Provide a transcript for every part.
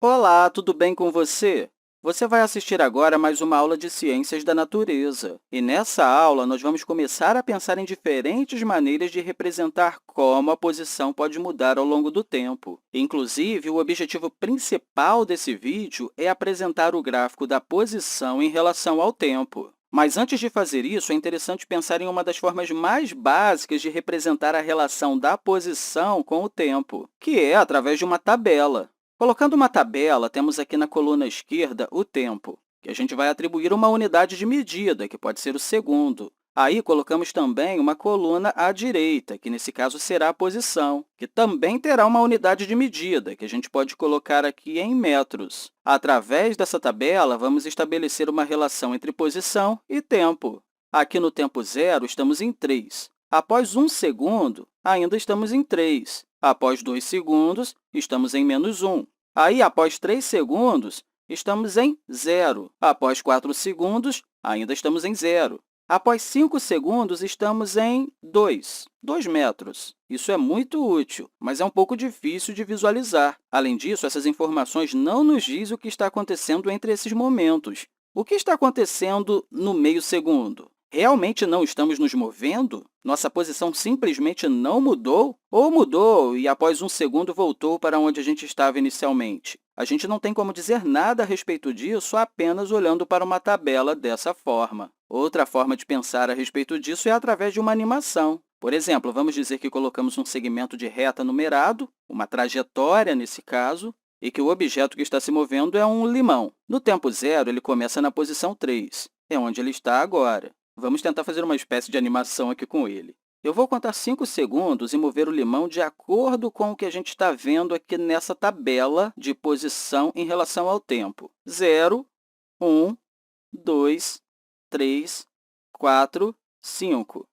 Olá, tudo bem com você? Você vai assistir agora a mais uma aula de Ciências da Natureza. E nessa aula, nós vamos começar a pensar em diferentes maneiras de representar como a posição pode mudar ao longo do tempo. Inclusive, o objetivo principal desse vídeo é apresentar o gráfico da posição em relação ao tempo. Mas antes de fazer isso, é interessante pensar em uma das formas mais básicas de representar a relação da posição com o tempo, que é através de uma tabela. Colocando uma tabela, temos aqui na coluna esquerda o tempo, que a gente vai atribuir uma unidade de medida, que pode ser o segundo. Aí, colocamos também uma coluna à direita, que nesse caso será a posição, que também terá uma unidade de medida, que a gente pode colocar aqui em metros. Através dessa tabela, vamos estabelecer uma relação entre posição e tempo. Aqui no tempo zero, estamos em 3. Após 1 segundo, ainda estamos em 3. Após 2 segundos, estamos em menos 1. Aí, após 3 segundos, estamos em zero. Após 4 segundos, ainda estamos em zero. Após 5 segundos, estamos em 2 metros. Isso é muito útil, mas é um pouco difícil de visualizar. Além disso, essas informações não nos dizem o que está acontecendo entre esses momentos. O que está acontecendo no meio segundo? Realmente não estamos nos movendo? Nossa posição simplesmente não mudou? Ou mudou e, após 1 segundo, voltou para onde a gente estava inicialmente? A gente não tem como dizer nada a respeito disso apenas olhando para uma tabela dessa forma. Outra forma de pensar a respeito disso é através de uma animação. Por exemplo, vamos dizer que colocamos um segmento de reta numerado, uma trajetória nesse caso, e que o objeto que está se movendo é um limão. No tempo zero, ele começa na posição 3, é onde ele está agora. Vamos tentar fazer uma espécie de animação aqui com ele. Eu vou contar 5 segundos e mover o limão de acordo com o que a gente está vendo aqui nessa tabela de posição em relação ao tempo. 0, 1, 2, 3, 4, 5.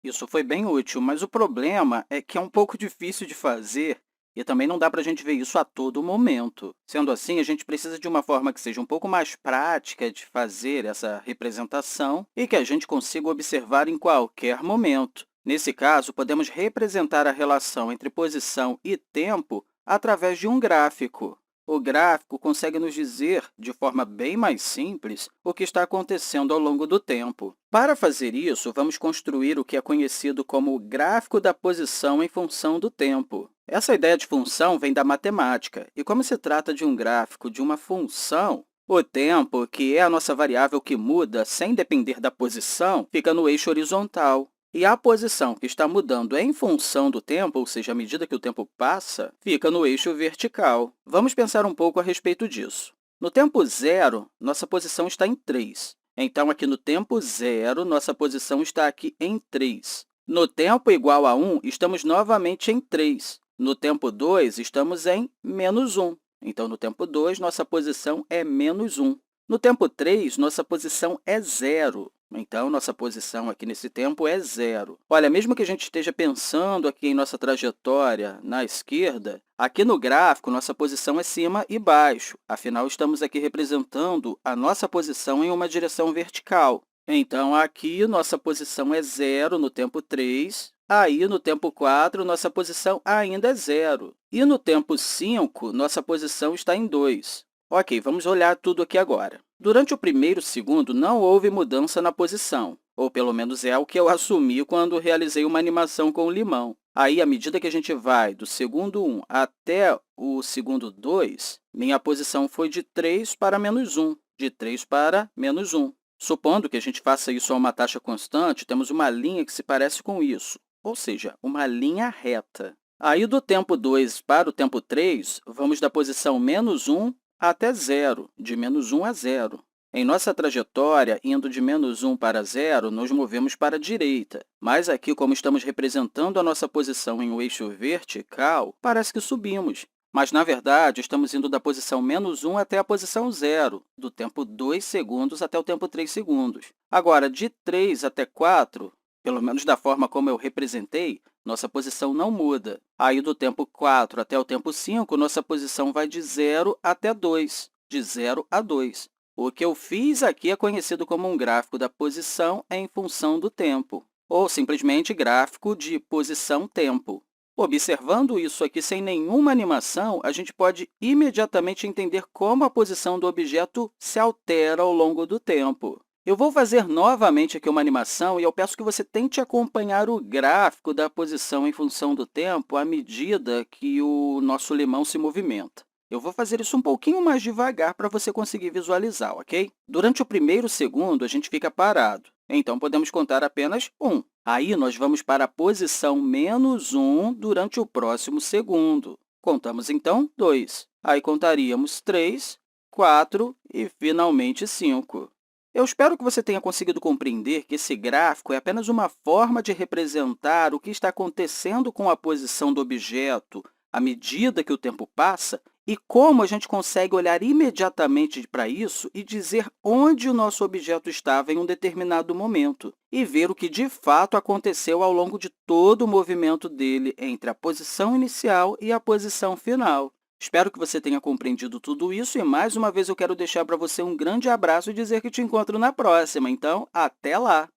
Isso foi bem útil, mas o problema é que é um pouco difícil de fazer e também não dá para a gente ver isso a todo momento. Sendo assim, a gente precisa de uma forma que seja um pouco mais prática de fazer essa representação e que a gente consiga observar em qualquer momento. Nesse caso, podemos representar a relação entre posição e tempo através de um gráfico. O gráfico consegue nos dizer, de forma bem mais simples, o que está acontecendo ao longo do tempo. Para fazer isso, vamos construir o que é conhecido como o gráfico da posição em função do tempo. Essa ideia de função vem da matemática, e como se trata de um gráfico de uma função, o tempo, que é a nossa variável que muda sem depender da posição, fica no eixo horizontal. E a posição que está mudando em função do tempo, ou seja, à medida que o tempo passa, fica no eixo vertical. Vamos pensar um pouco a respeito disso. No tempo zero, nossa posição está em 3. Então, aqui no tempo zero, nossa posição está aqui em 3. No tempo igual a 1, estamos novamente em 3. No tempo 2, estamos em menos 1. Então, no tempo 2, nossa posição é menos 1. No tempo 3, nossa posição é zero. Então, nossa posição aqui nesse tempo é zero. Olha, mesmo que a gente esteja pensando aqui em nossa trajetória na esquerda, aqui no gráfico, nossa posição é cima e baixo. Afinal, estamos aqui representando a nossa posição em uma direção vertical. Então, aqui, nossa posição é zero no tempo 3. Aí, no tempo 4, nossa posição ainda é zero. E no tempo 5, nossa posição está em 2. Ok, vamos olhar tudo aqui agora. Durante o primeiro segundo, não houve mudança na posição, ou pelo menos é o que eu assumi quando realizei uma animação com o limão. Aí, à medida que a gente vai do segundo 1 até o segundo 2, minha posição foi de 3 para menos 1, de 3 para menos 1. Supondo que a gente faça isso a uma taxa constante, temos uma linha que se parece com isso, ou seja, uma linha reta. Aí, do tempo 2 para o tempo 3, vamos da posição menos 1 até zero, de menos 1 a zero. Em nossa trajetória, indo de menos 1 para zero, nos movemos para a direita. Mas aqui, como estamos representando a nossa posição em um eixo vertical, parece que subimos. Mas, na verdade, estamos indo da posição menos 1 até a posição zero, do tempo 2 segundos até o tempo 3 segundos. Agora, de 3 até 4, pelo menos da forma como eu representei, nossa posição não muda. Aí, do tempo 4 até o tempo 5, nossa posição vai de 0 até 2, de 0 a 2. O que eu fiz aqui é conhecido como um gráfico da posição em função do tempo, ou simplesmente gráfico de posição-tempo. Observando isso aqui sem nenhuma animação, a gente pode imediatamente entender como a posição do objeto se altera ao longo do tempo. Eu vou fazer novamente aqui uma animação e eu peço que você tente acompanhar o gráfico da posição em função do tempo à medida que o nosso limão se movimenta. Eu vou fazer isso um pouquinho mais devagar para você conseguir visualizar, ok? Durante o primeiro segundo, a gente fica parado. Então, podemos contar apenas 1. Aí, nós vamos para a posição -1 durante o próximo segundo. Contamos, então, 2. Aí, contaríamos 3, 4 e, finalmente, 5. Eu espero que você tenha conseguido compreender que esse gráfico é apenas uma forma de representar o que está acontecendo com a posição do objeto à medida que o tempo passa e como a gente consegue olhar imediatamente para isso e dizer onde o nosso objeto estava em um determinado momento e ver o que de fato aconteceu ao longo de todo o movimento dele entre a posição inicial e a posição final. Espero que você tenha compreendido tudo isso e, mais uma vez, eu quero deixar para você um grande abraço e dizer que te encontro na próxima. Então, até lá!